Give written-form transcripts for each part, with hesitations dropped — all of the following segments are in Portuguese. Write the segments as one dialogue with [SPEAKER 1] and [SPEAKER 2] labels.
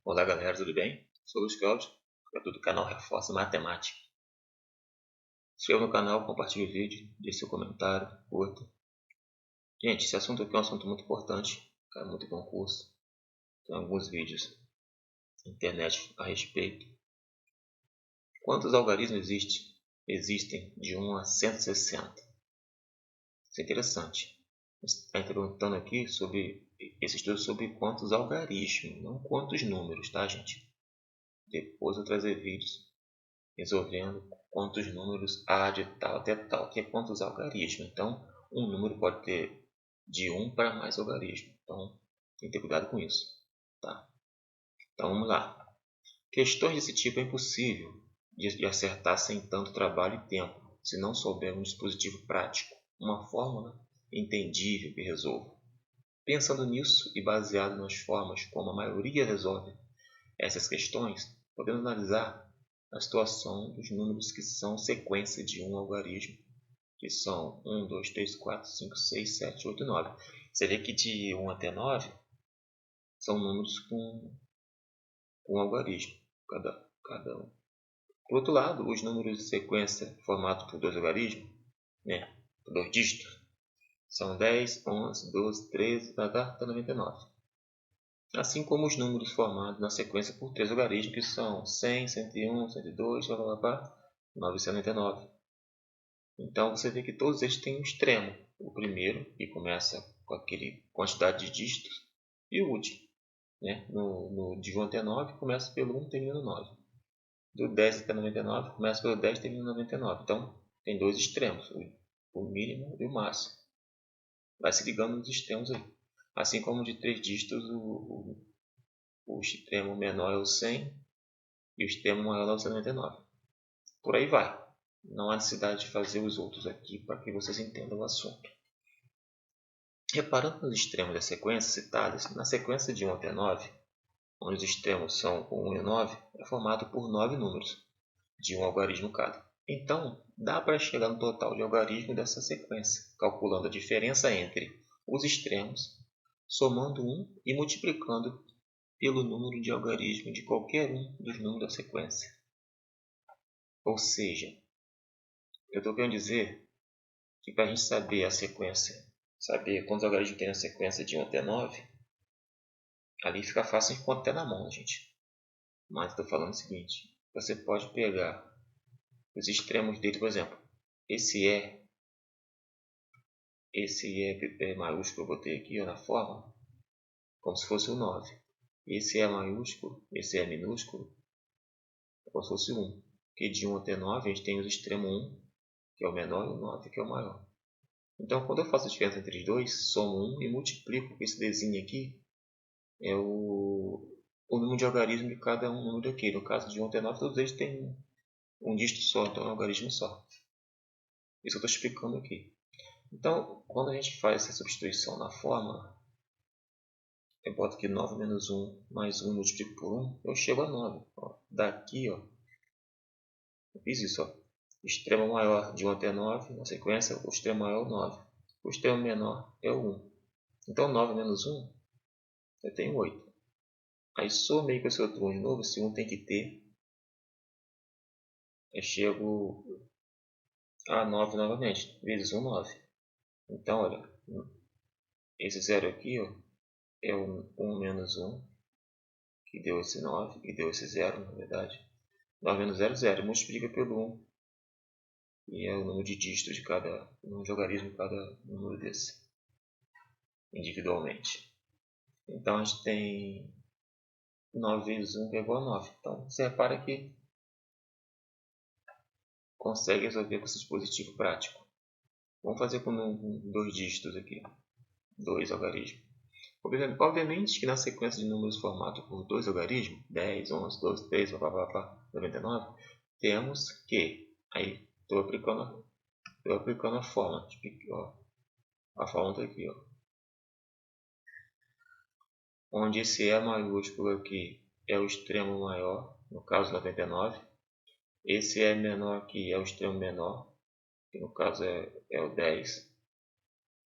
[SPEAKER 1] Olá galera, tudo bem? Sou o Luiz Cláudio, criador do canal Reforça Matemática. Se inscreva no canal, compartilhe o vídeo, deixe seu comentário, curta. Gente, esse assunto aqui é um assunto muito importante, cai muito em concurso. Tem alguns vídeos na internet a respeito. Quantos algarismos existem de 1 a 160? Isso é interessante. Está perguntando aqui sobre esse estudo sobre quantos algarismos, não quantos números, tá gente? Depois eu trazer vídeos resolvendo quantos números há de tal até tal, que é quantos algarismos. Então, um número pode ter de 1 para mais algarismos. Então, tem que ter cuidado com isso. Tá? Então, vamos lá. Questões desse tipo é impossível de acertar sem tanto trabalho e tempo, se não souber um dispositivo prático, uma fórmula entendível que resolva. Pensando nisso e baseado nas formas como a maioria resolve essas questões, podemos analisar a situação dos números que são sequência de um algarismo, que são 1, 2, 3, 4, 5, 6, 7, 8, 9. Você vê que de 1 até 9 são números com algarismo, cada um. Por outro lado, os números de sequência formados por dois algarismos, por dois dígitos, são 10, 11, 12, 13, até 99. Assim como os números formados na sequência por três algarismos, que são 100, 101, 102, 999. Então, você vê que todos eles têm um extremo. O primeiro, que começa com aquele quantidade de dígitos, e o último. De 1 até 9, começa pelo 1 e termina no 9. Do 10 até 99, começa pelo 10 e termina no 99. Então, tem dois extremos, o mínimo e o máximo. Vai se ligando nos extremos aí. Assim como de 3 dígitos, o extremo menor é o 100 e o extremo maior é o 99. Por aí vai. Não há necessidade de fazer os outros aqui para que vocês entendam o assunto. Reparando nos extremos das sequências citadas, na sequência de 1 até 9, onde os extremos são o 1 e o 9, é formado por 9 números, de um algarismo cada. Então, dá para chegar no total de algarismo dessa sequência, calculando a diferença entre os extremos, somando 1 e multiplicando pelo número de algarismo de qualquer um dos números da sequência. Ou seja, eu estou querendo dizer que para a gente saber a sequência, saber quantos algarismos tem na sequência de 1 até 9, ali fica fácil encontrar até na mão, gente. Mas estou falando o seguinte, você pode pegar os extremos dele, por exemplo, esse E maiúsculo eu botei aqui na forma, como se fosse o 9. Esse E maiúsculo, esse E minúsculo, como se fosse 1. Porque de 1 até 9 a gente tem os extremos 1, que é o menor, e o 9, que é o maior. Então, quando eu faço a diferença entre os dois, somo 1 e multiplico com esse Dzinho aqui, é o número de algarismo de cada um número daqui. No caso de 1 até 9, todos eles têm um dígito só, então é um algarismo só. Isso eu estou explicando aqui. Então, quando a gente faz essa substituição na fórmula, eu boto aqui 9 menos 1 mais 1 multiplico por 1, eu chego a 9. Ó, daqui, ó, eu fiz isso. Ó. Extremo maior de 1 até 9, na sequência, o extremo maior é o 9. O extremo menor é o 1. Então, 9 menos 1, eu tenho 8. Aí somei com esse outro 1 de novo, esse 1 tem que ter. Eu chego a 9 novamente, vezes 1, 9. Então, olha, esse 0 aqui ó, é o 1 menos 1, que deu esse 9, que deu esse 0, na verdade. 9 menos 0, 0. Multiplica pelo 1, e é o número de dígitos de cada, um algarismo de cada número desse, individualmente. Então, a gente tem 9 vezes 1 que é igual a 9. Então, você repara que consegue resolver com esse dispositivo prático. Vamos fazer com dois dígitos aqui, dois algarismos. Obviamente que na sequência de números formados por dois algarismos, 10, 11, 12, 13, 99, temos que, aí estou aplicando a fórmula, a fórmula está aqui, ó, onde esse E maiúsculo aqui é o extremo maior, no caso 99, esse E menor aqui é o extremo menor, que no caso é o 10,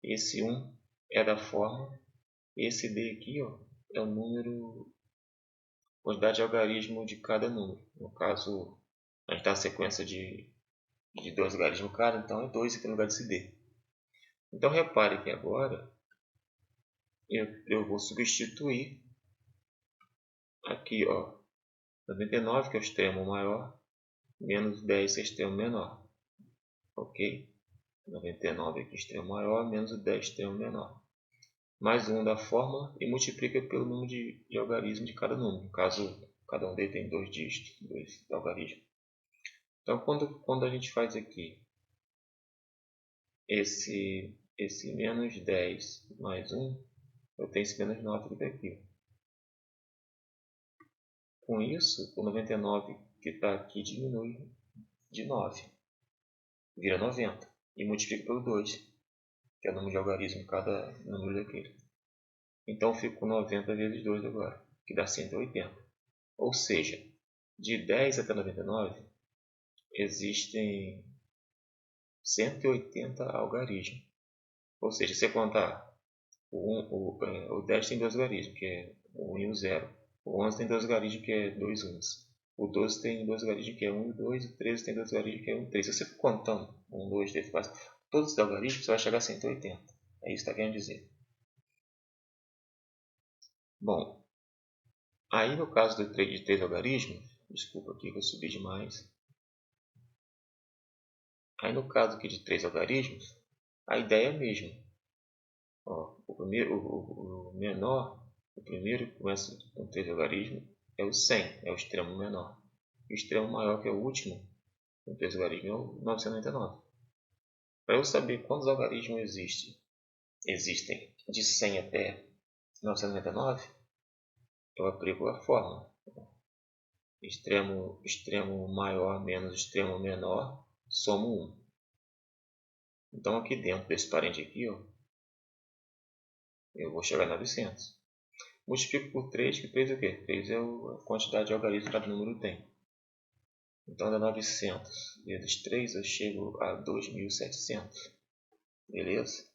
[SPEAKER 1] esse 1 é da fórmula, esse D aqui ó, é o número quantidade de algarismo de cada número. No caso, a gente está na sequência de 2 algarismos cada, então é 2 aqui no lugar de CD. Então repare que agora eu vou substituir aqui, ó, 99, que é o extremo maior, menos 10, que é o extremo menor. Ok? 99 aqui, extremo maior, menos o 10, extremo menor. Mais 1 da fórmula e multiplica pelo número de algarismos de cada número. No caso, cada um deles tem 2 dígitos, 2 algarismos. Então, quando a gente faz aqui esse menos 10 mais 1, eu tenho esse menos 9 aqui. Com isso, o 99 que está aqui diminui de 9, vira 90. E multiplica pelo 2, que é o número de algarismo de cada número daquele. Então, fico com 90 vezes 2 agora, que dá 180. Ou seja, de 10 até 99, existem 180 algarismos. Ou seja, se você contar o 10 tem 2 algarismos, que é o 1 e o 0. O 11 tem 2 algarismos, que é 2 uns. O 12 tem 2 algarismos, que é 1 e 2. O 13 tem 2 algarismos, que é 1 e 3. Se você for contando 1, 2, 3, 4, todos os algarismos, você vai chegar a 180. É isso que está querendo dizer. Bom, aí no caso de 3 algarismos, desculpa aqui que eu subi demais. Aí no caso aqui de 3 algarismos, a ideia é a mesma. Ó, o menor, o primeiro que começa com 3 algarismos, é o 100, é o extremo menor. O extremo maior, que é o último, com 3 algarismos, é o 999. Para eu saber quantos algarismos existem de 100 até 999, eu aplico a fórmula. Extremo maior menos extremo menor, somo 1. Então aqui dentro desse parente aqui, ó, eu vou chegar a 900. Multiplico por 3, que 3 é o quê? 3 é a quantidade de algarismos que cada número tem. Então dá 900 vezes 3, eu chego a 2700. Beleza?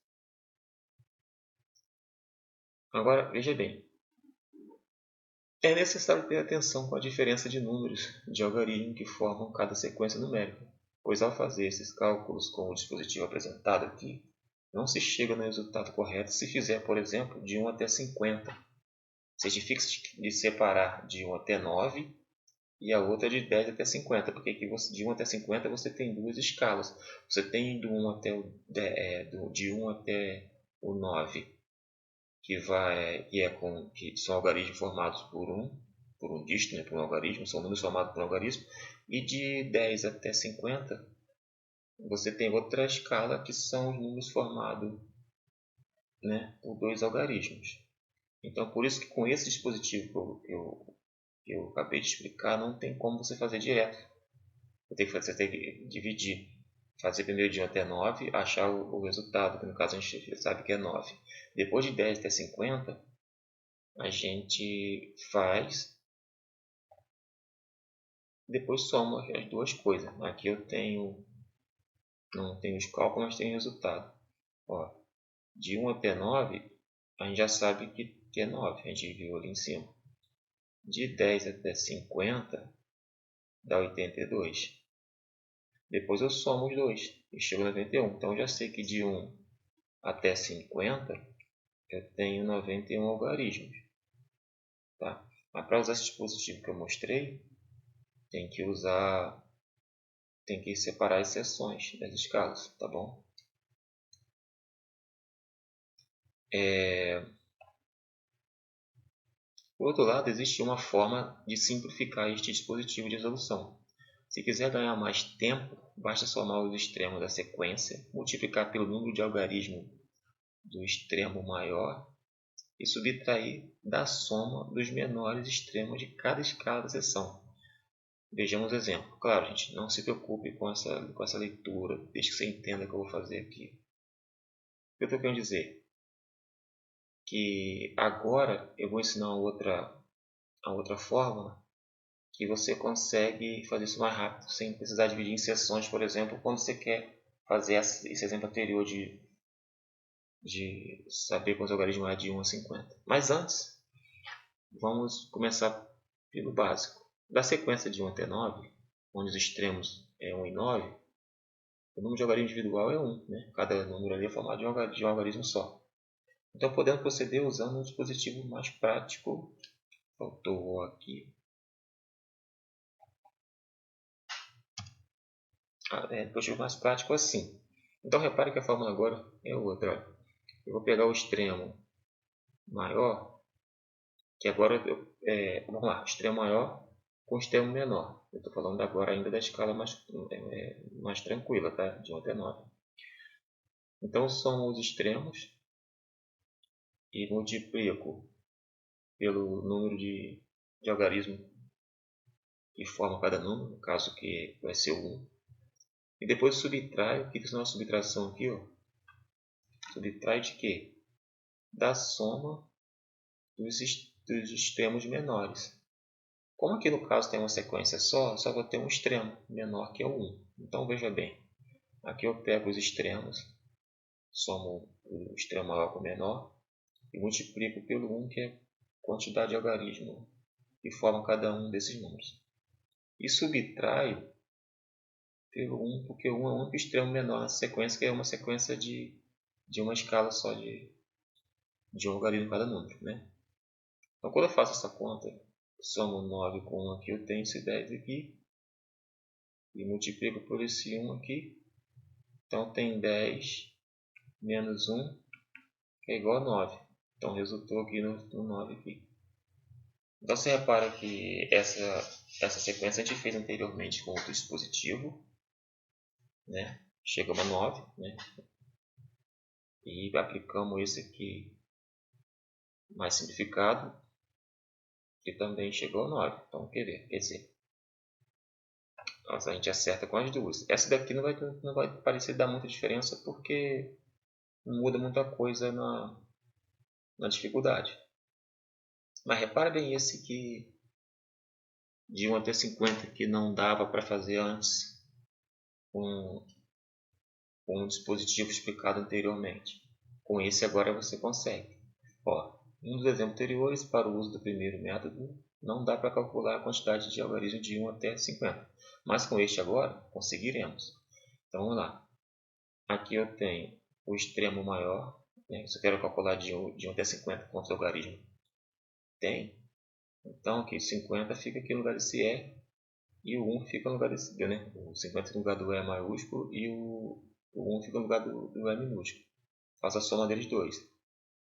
[SPEAKER 1] Agora, veja bem. É necessário ter atenção com a diferença de números de algarismo que formam cada sequência numérica, pois ao fazer esses cálculos com o dispositivo apresentado aqui, não se chega no resultado correto se fizer, por exemplo, de 1 até 50. Seja fixo de separar de 1 até 9 e a outra de 10 até 50, porque aqui de 1 até 50 você tem duas escalas. Você tem de 1 até o 9, que são algarismos formados por um dígito, né, por um algarismo, são números formados por um algarismo, e de 10 até 50 você tem outra escala que são os números formados, né, por 2 algarismos. Então, por isso que com esse dispositivo que eu acabei de explicar, não tem como você fazer direto. Você tem que dividir. Fazer primeiro de 1 até 9, achar o resultado, que no caso a gente sabe que é 9. Depois de 10 até 50, a gente faz, depois soma as duas coisas. Aqui eu não tenho os cálculos, mas tenho o resultado. Ó, de 1 até 9, a gente já sabe que é 9, a gente viu ali em cima. De 10 até 50, dá 82. Depois eu somo os dois e chego a 91. Então eu já sei que de 1 até 50 eu tenho 91 algarismos. Tá? Mas para usar esse dispositivo que eu mostrei, tem que separar as seções das escalas, tá bom? Por outro lado, existe uma forma de simplificar este dispositivo de resolução. Se quiser ganhar mais tempo, basta somar os extremos da sequência, multiplicar pelo número de algarismos do extremo maior e subtrair da soma dos menores extremos de cada escala da seção. Vejamos o exemplo. Claro, gente, não se preocupe com essa leitura, desde que você entenda o que eu vou fazer aqui. O que eu estou querendo dizer? Que agora eu vou ensinar a outra fórmula que você consegue fazer isso mais rápido, sem precisar dividir em seções, por exemplo, quando você quer fazer esse exemplo anterior de saber quantos algarismos há de 1 a 50. Mas antes, vamos começar pelo básico. Da sequência de 1 até 9, onde os extremos é 1 e 9, o número de algarismo individual é 1. Né? Cada número ali é formado de um algarismo só. Então, podemos proceder usando um dispositivo mais prático. Faltou aqui. Dispositivo mais prático assim. Então, repare que a fórmula agora é outra. Eu vou pegar o extremo maior, que agora vamos lá, extremo maior com extremo menor. Eu estou falando agora ainda da escala mais tranquila, tá? De 1 até 9. Então, somo os extremos e multiplico pelo número de algarismo que forma cada número, no caso que vai ser 1. E depois subtraio. O que é a nossa subtração aqui? Ó? Subtrai de quê? Da soma dos extremos menores. Como aqui no caso tem uma sequência só vou ter um extremo menor que é o 1. Então veja bem, aqui eu pego os extremos, somo o extremo maior com o menor e multiplico pelo 1, que é a quantidade de algarismo que formam cada um desses números. E subtraio pelo 1, porque o 1 é o único extremo menor nessa sequência, que é uma sequência de uma escala só de um algarismo cada número. Né? Então, quando eu faço essa conta, somo 9 com 1 aqui, eu tenho esse 10 aqui, e multiplico por esse 1 aqui. Então, tem 10 menos 1, que é igual a 9. Então, resultou aqui no 9 aqui. Então, você repara que essa sequência a gente fez anteriormente com outro dispositivo. Né? Chegamos a 9. Né? E aplicamos esse aqui mais simplificado, que também chegou a 9. Então, quer dizer, a gente acerta com as duas. Essa daqui não vai parecer dar muita diferença, porque não muda muita coisa na dificuldade. Mas repara bem esse que de 1 até 50 que não dava para fazer antes com um dispositivo explicado anteriormente. Com esse agora você consegue. Ó, um dos exemplos anteriores, para o uso do primeiro método, não dá para calcular a quantidade de algarismo de 1 até 50. Mas com este agora, conseguiremos. Então vamos lá. Aqui eu tenho o extremo maior. Né? Se eu quero calcular de 1 até 50 quantos algarismos tem. Então aqui 50 fica aqui no lugar desse E. E o 1 fica no lugar desse D. Né? O 50 fica no lugar do E maiúsculo e o 1 fica no lugar do E minúsculo. Faço a soma deles dois.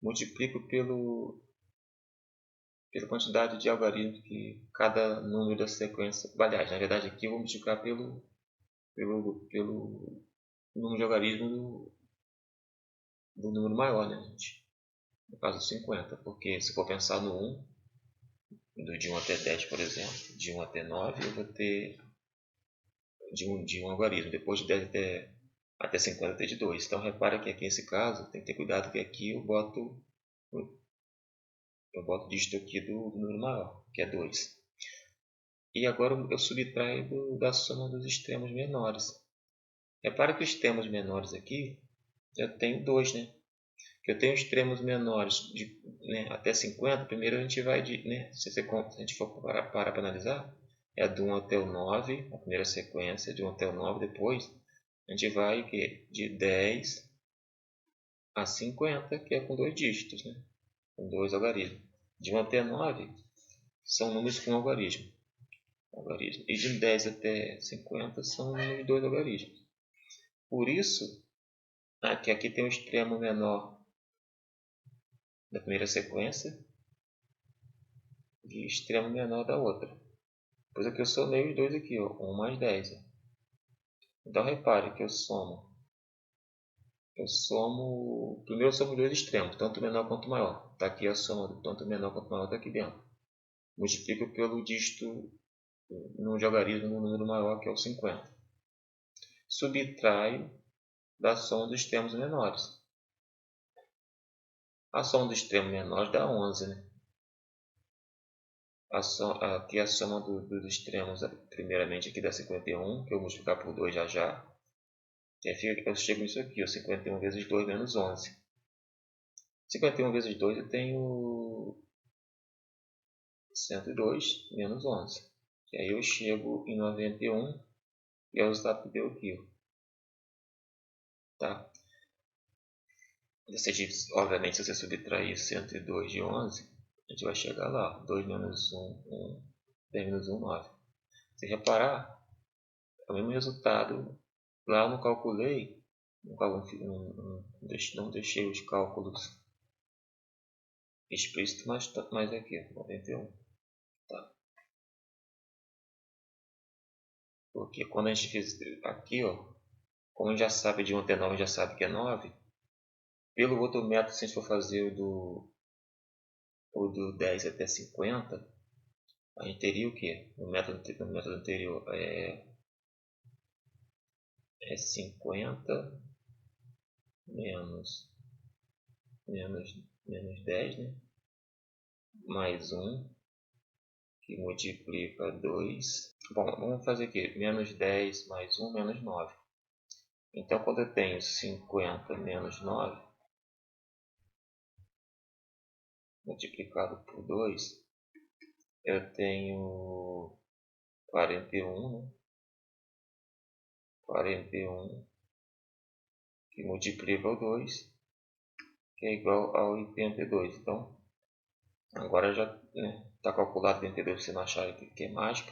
[SPEAKER 1] Multiplico pela quantidade de algarismos que cada número da sequência. Aliás, na verdade aqui eu vou multiplicar pelo número de algarismos do número maior, né, gente? No caso 50, porque se for pensar no 1, de 1 até 10, por exemplo, de 1 até 9, eu vou ter de um algarismo. Depois de 10 até 50 eu tenho de 2. Então repara que aqui nesse caso tem que ter cuidado, que aqui eu boto o dígito aqui do número maior, que é 2. E agora eu subtraio da soma dos extremos menores. Repara que os extremos menores aqui, eu tenho 2, né? Que eu tenho extremos menores né, até 50. Primeiro a gente vai né, se a gente for para analisar, é do 1 até o 9, a primeira sequência, de 1 até o 9. Depois a gente vai de 10 a 50, que é com 2 dígitos, né? Com 2 algarismos. De 1 até 9 são números com algarismo. E de 10 até 50 são números de 2 algarismos. Por isso, aqui tem o extremo menor da primeira sequência e extremo menor da outra. Pois aqui eu somei os dois aqui, ó, 1 mais 10. Então repare que eu somo. Primeiro eu somo dois extremos, tanto menor quanto maior. Está aqui a soma do tanto menor quanto maior, está aqui dentro. Multiplico pelo dígito no algarismo no número maior, que é o 50. Subtraio da soma dos extremos menores. A soma dos extremos menores dá 11, né? Aqui a soma dos extremos, primeiramente aqui dá 51, que eu vou multiplicar por 2 já. Eu chego nisso aqui, ó, 51 vezes 2 menos 11. 51 vezes 2 eu tenho 102 menos 11. E aí eu chego em 91, e é o resultado que deu aqui. Tá? Obviamente, se você subtrair 102 de 11, a gente vai chegar lá. 2 menos 1, 1. 10 menos 1, 9. Se reparar, é o mesmo resultado. Lá eu não calculei, não deixei os cálculos explícitos, mas aqui, 91. Tá? Porque quando a gente fez aqui, ó, como a gente já sabe de 1 até 9, a gente já sabe que é 9. Pelo outro método, se a gente for fazer o do 10 até 50, a gente teria o que? No método anterior é 50 menos 10, né? Mais 1, que multiplica 2. Bom, vamos fazer aqui. Menos 10 mais 1, menos 9. Então, quando eu tenho 50 menos 9, multiplicado por 2, eu tenho 41, né? 41, que multiplica o 2, que é igual a 82. Então, agora já está calculado 82, se você não achar que é mágica.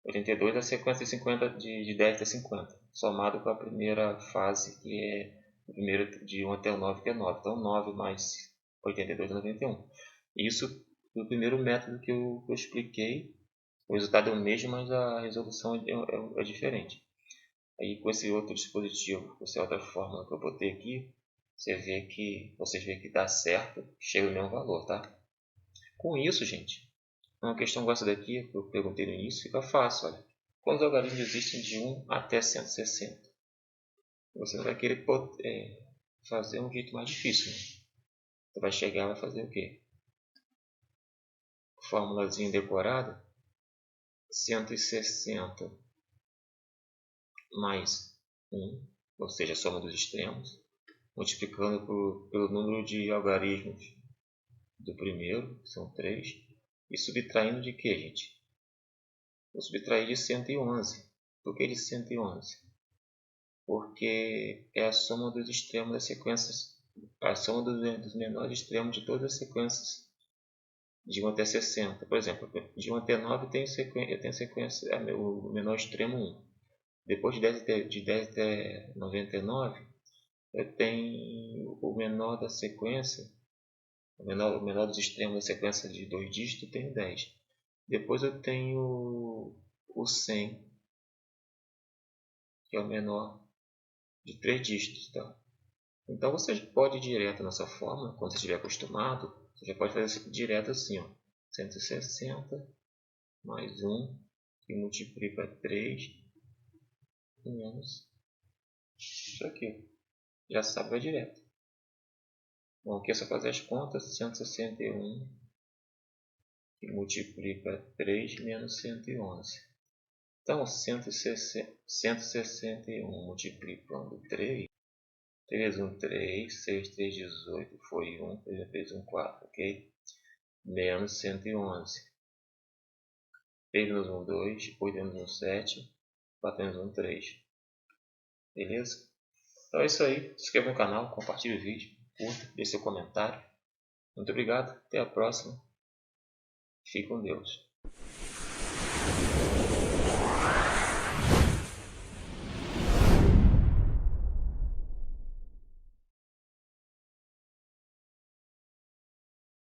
[SPEAKER 1] 82 é a sequência de 50, de 10 até 50, somado com a primeira fase, que é o primeiro de 1 até o 9, que é 9. Então, 9 mais 82 é 91. Isso no primeiro método que eu expliquei. O resultado é o mesmo, mas a resolução é diferente. Aí, com esse outro dispositivo, com essa outra fórmula que eu botei aqui, vocês veem que dá certo, chega no mesmo valor, tá? Com isso, gente, uma questão igual essa daqui, que eu perguntei no início, fica fácil, olha. Quantos algarismos existem de 1 até 160? Você não vai querer fazer um jeito mais difícil, né? Você vai chegar e vai fazer o quê? Formulazinha decorada. 160 mais 1, ou seja, a soma dos extremos, multiplicando pelo número de algarismos do primeiro, que são 3, e subtraindo de que, gente? Vou subtrair de 111. Por que de 111? Porque é a soma dos extremos das sequências, a soma dos menores extremos de todas as sequências de 1 até 60. Por exemplo, de 1 até 9 eu tenho sequência, o menor extremo 1. Depois de 10 até 99, eu tenho o menor da sequência, o menor dos extremos da sequência de 2 dígitos, eu tenho 10. Depois eu tenho o 100, que é o menor de 3 dígitos. Tá? Então você pode ir direto nessa fórmula, quando você estiver acostumado, você já pode fazer direto assim, ó, 160 mais 1, que multiplica 3, menos isso aqui. Já sabe, vai direto. Bom, aqui é só fazer as contas. 161 que multiplica 3 menos 111. Então, 161 multiplicando 3. 3, 1, 3. 6, 3, 18. Foi 1. 3, 3, 1, 4. Ok? Menos 111. 3 menos 1, 2. 8 menos 1, 7. 4 menos 1, 3. Beleza? Então é isso aí. Se inscreva no canal, compartilhe o vídeo, curta, deixe seu comentário. Muito obrigado. Até a próxima. Fique com Deus.